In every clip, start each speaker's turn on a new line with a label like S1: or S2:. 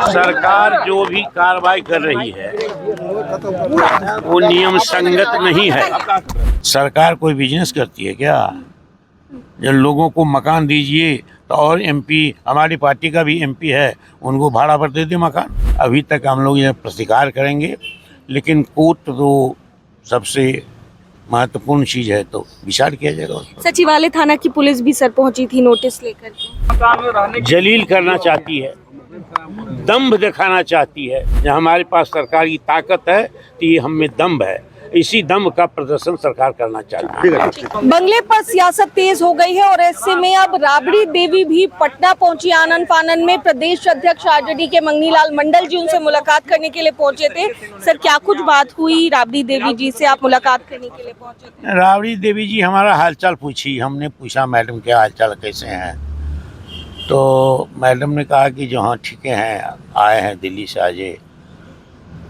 S1: सरकार जो भी कार्रवाई कर रही है वो नियम संगत नहीं है। सरकार कोई बिजनेस करती है क्या? जब लोगों को मकान दीजिए तो और एमपी, हमारी पार्टी का भी एमपी है, उनको भाड़ा पर दे दे मकान। अभी तक हम लोग ये प्रतिकार करेंगे, लेकिन कोर्ट तो सबसे महत्वपूर्ण चीज है, तो विचार किया जाएगा।
S2: सचिवालय थाना की पुलिस भी सर पहुंची थी नोटिस लेकर के।
S1: जलील करना चाहती है, दम्भ दिखाना चाहती है। जब हमारे पास सरकार की ताकत है तो ये हम में दम्भ है, इसी दम्भ का प्रदर्शन सरकार करना चाहती है।
S2: बंगले पर सियासत तेज हो गई है और ऐसे में अब राबड़ी देवी भी पटना पहुंची। आनन फानन में प्रदेश अध्यक्ष आरजेडी के मंगनीलाल मंडल जी उनसे मुलाकात करने के लिए पहुंचे थे। सर, क्या कुछ बात हुई राबड़ी देवी जी से, आप मुलाकात करने के लिए पहुंचे थे?
S1: राबड़ी देवी जी हमारा हालचाल पूछी। हमने पूछा मैडम के हालचाल कैसे हैं, तो मैडम ने कहा कि जो हाँ ठीक है, आए हैं दिल्ली से आज।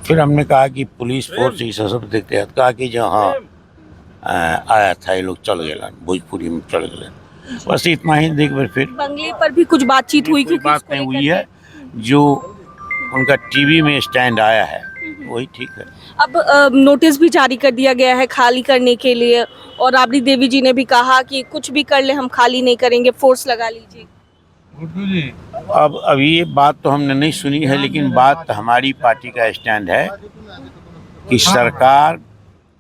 S1: फिर हमने कहा कि पुलिस फोर्स ये सब देखते हैं, कहा कि जो हाँ आया था, ये लोग चल गए, भोजपुरी में चल गए, बस इतना ही। देख फिर
S2: बंगले पर भी कुछ बातचीत हुई? क्योंकि
S1: बात नहीं हुई है, जो उनका टीवी में स्टैंड आया है वही ठीक है।
S2: अब नोटिस भी जारी कर दिया गया है खाली करने के लिए, और राबड़ी देवी जी ने भी कहा कि कुछ भी कर ले हम खाली नहीं करेंगे, फोर्स लगा लीजिए।
S1: अब अभी ये बात तो हमने नहीं सुनी है, लेकिन बात हमारी पार्टी का स्टैंड है कि सरकार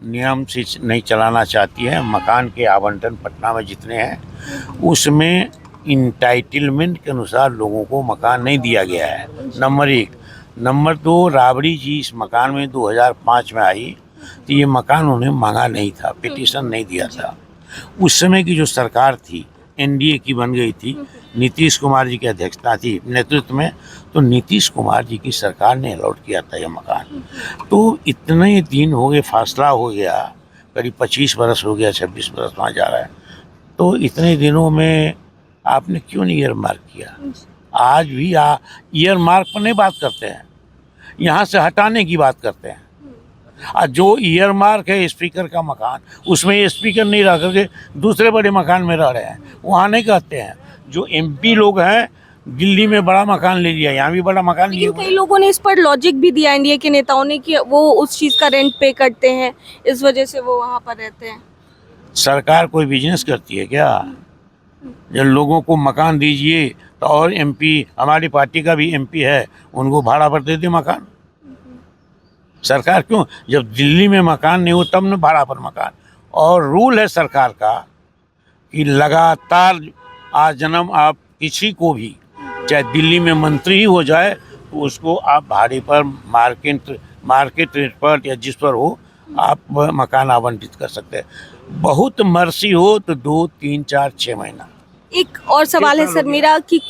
S1: नियम से नहीं चलाना चाहती है। मकान के आवंटन पटना में जितने हैं उसमें इंटाइटलमेंट के अनुसार लोगों को मकान नहीं दिया गया है, नंबर 1। नंबर 2, राबड़ी जी इस मकान में 2005 में आई तो ये मकान उन्हें मांगा नहीं था, पिटीशन नहीं दिया था। उस समय की जो सरकार थी एनडीए की बन गई थी, नीतीश कुमार जी की अध्यक्षता थी नेतृत्व में, तो नीतीश कुमार जी की सरकार ने अलॉट किया था यह मकान। तो इतने दिन हो गए, फासला हो गया, करीब 25 बरस हो गया, 26 बरस वहाँ जा रहा है, तो इतने दिनों में आपने क्यों नहीं ईयर मार्क किया? आज भी ईयर मार्क पर नहीं बात करते हैं, यहाँ से हटाने की बात करते हैं। आज जो ईयर मार्क है स्पीकर का मकान, उसमें ये स्पीकर नहीं रह करके दूसरे बड़े मकान में रह रहे हैं, वहाँ नहीं कहते हैं। जो एमपी लोग हैं दिल्ली में बड़ा मकान ले लिया, यहाँ भी बड़ा मकान लिया।
S2: कई लोगों ने इस पर लॉजिक भी दिया एनडीए के नेताओं ने कि वो उस चीज का रेंट पे करते हैं, इस वजह से वो वहाँ पर रहते हैं।
S1: सरकार कोई बिजनेस करती है क्या? जब लोगों को मकान दीजिए तो और एमपी, हमारी पार्टी का भी एमपी है, उनको भाड़ा पर दे दे मकान। सरकार क्यों? जब दिल्ली में मकान नहीं हो तब न भाड़ा पर मकान। और रूल है सरकार का कि लगातार आजन्म आप किसी को भी, चाहे दिल्ली में मंत्री ही हो जाए, तो उसको आप भाड़े पर मार्केट रेट पर या जिस पर हो आप मकान आवंटित कर सकते हैं। बहुत मर्सी हो तो 2, 3, 4, 6 महीना।
S2: एक और सवाल है सर मेरा कि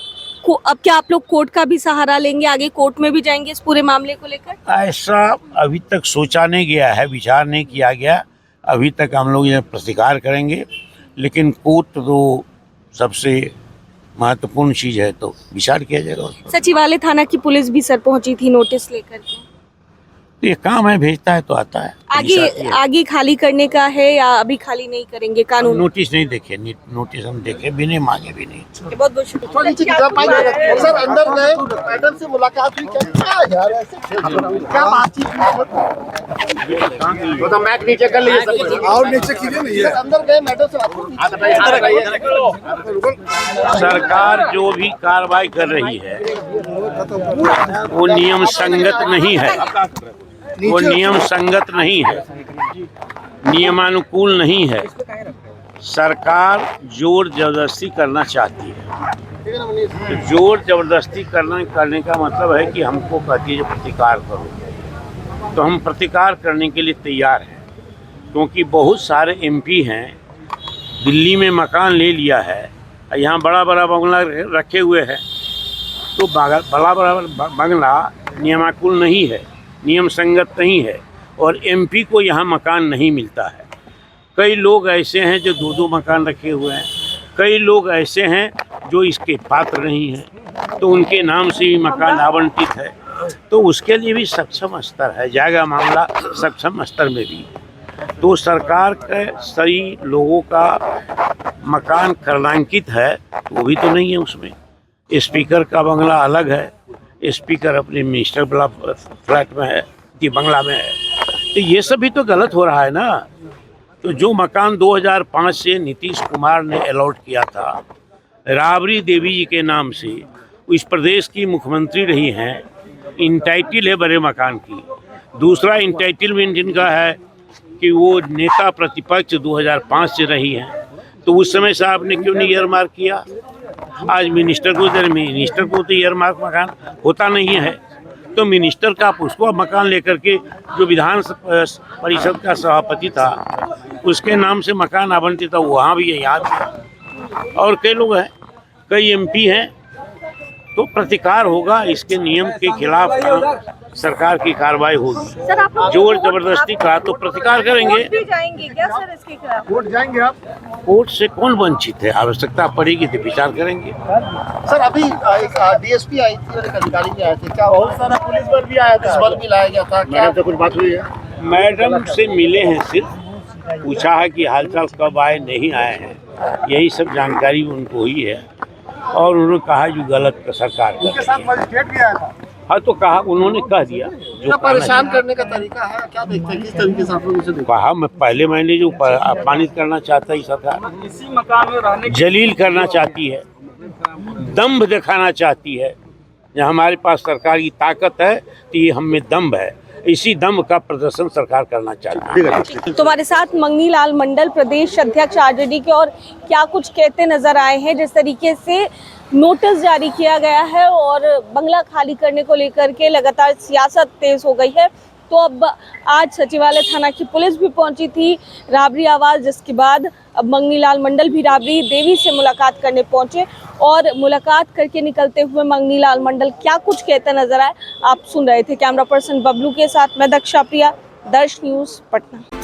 S2: अब क्या आप लोग कोर्ट का भी सहारा लेंगे, आगे कोर्ट में भी जाएंगे इस पूरे मामले को लेकर?
S1: ऐसा अभी तक सोचा नहीं गया है, विचार नहीं किया गया। अभी तक हम लोग ये प्रतिकार करेंगे, लेकिन कोर्ट तो सबसे महत्वपूर्ण चीज है, तो विचार किया जाएगा।
S2: सचिवालय थाना की पुलिस भी सर पहुंची थी नोटिस लेकर के।
S1: तो ये काम है, भेजता है तो आता है।
S2: आगे खाली करने का है या अभी खाली नहीं करेंगे? कानून
S1: नोटिस नहीं देखे, नोटिस हम देखे भी नहीं, मांगे भी नहीं।
S2: बहुत बहुत शुक्रिया।
S3: सर, अंदर गए, मैडम से मुलाकात हुई, क्या यार ऐसे क्या बातचीत हुई? तो मैक नीचे कर लीजिए, और नीचे कीजिए नहीं है। अंदर गए, मैडम से
S1: सरकार जो भी कार्रवाई कर रही है वो नियम संगत नहीं है, वो नियम संगत नहीं है, नियमानुकूल नहीं है। सरकार जोर जबरदस्ती करना चाहती है, तो जोर जबरदस्ती करने का मतलब है कि हमको कहती है प्रतिकार करो, तो हम प्रतिकार करने के लिए तैयार हैं। क्योंकि बहुत सारे एमपी हैं, दिल्ली में मकान ले लिया है, यहाँ बड़ा बड़ा बंगला रखे हुए हैं, तो बड़ा बड़ा बंगला नियमानुकूल नहीं है, नियम संगत नहीं है, और एमपी को यहाँ मकान नहीं मिलता है। कई लोग ऐसे हैं जो 2-2 मकान रखे हुए हैं, कई लोग ऐसे हैं जो इसके पात्र नहीं हैं, तो उनके नाम से भी मकान आवंटित है। तो उसके लिए भी सक्षम स्तर है, जाएगा मामला सक्षम स्तर में भी। तो सरकार के सही लोगों का मकान करलांकित है, वो भी तो नहीं है उसमें। स्पीकर का बंगला अलग है, स्पीकर अपने मिनिस्टर फ्लैट में है कि बंगला में है, तो ये सब भी तो गलत हो रहा है ना। तो जो मकान 2005 से नीतीश कुमार ने अलॉट किया था राबड़ी देवी जी के नाम से, इस प्रदेश की मुख्यमंत्री रही हैं, इंटाइटल है बड़े मकान की। दूसरा इंटाइटलमेंट इनका है कि वो नेता प्रतिपक्ष 2005 से रही हैं, तो उस समय से आपने क्यों नहीं ईयरमार्क किया? आज मिनिस्टर को तो ईयरमार्क मकान होता नहीं है, तो मिनिस्टर का उसको मकान लेकर के जो विधान परिषद का सभापति था उसके नाम से मकान आवंटित था, वहाँ भी है, यहाँ भी है, और कई लोग हैं, कई एमपी हैं। तो प्रतिकार होगा, इसके नियम के खिलाफ सरकार की कार्रवाई होगी।
S2: सर आप
S1: जोर जबरदस्ती कहा तो प्रतिकार करेंगे।
S2: कोर्ट भी जाएंगे क्या सर इसके खिलाफ?
S3: कोर्ट जाएंगे आप?
S1: कोर्ट से कौन वंचित है? आवश्यकता पड़ेगी तो विचार करेंगे।
S3: सर अभी एक डीएसपी आई थी और एक अधिकारी भी आए थे, क्या बहुत सारा पुलिस बल भी आया था, बल भी लाया गया था, क्या कुछ बात हुई है?
S1: मैडम से मिले हैं, सिर्फ पूछा है कि हालचाल कब आए, नहीं आए हैं, यही सब जानकारी उनको हुई है। और उन्होंने कहा जो गलत सरकार
S3: उनके साथ मजिस्ट्रेट भी आया था।
S1: हाँ, तो कहा, उन्होंने कह दिया जो
S3: परेशान करने का तरीका है, क्या देखते हैं, किस तरीके से आप लोग इसे देखते
S1: कहा। मैंने जो अपमानित करना चाहता है सरकार,
S4: इसी मकान में रहने
S1: जलील करना चाहती है, दम्भ दिखाना चाहती है। जहाँ हमारे पास सरकार की ताकत है तो ये हम में दम्भ है, इसी दम्भ का प्रदर्शन सरकार करना चाहती है।
S2: तुम्हारे साथ मंगनी लाल मंडल प्रदेश अध्यक्ष आरजेडी के, और क्या कुछ कहते नजर आए हैं जिस तरीके से नोटिस जारी किया गया है और बंगला खाली करने को लेकर के लगातार सियासत तेज हो गई है। तो अब आज सचिवालय थाना की पुलिस भी पहुंची थी राबड़ी आवास, जिसके बाद अब मंगनी लाल मंडल भी राबड़ी देवी से मुलाकात करने पहुंचे, और मुलाकात करके निकलते हुए मंगनी लाल मंडल क्या कुछ कहते नजर आए आप सुन रहे थे। कैमरा पर्सन बबलू के साथ मैं दक्षा प्रिया, दर्श न्यूज़ पटना।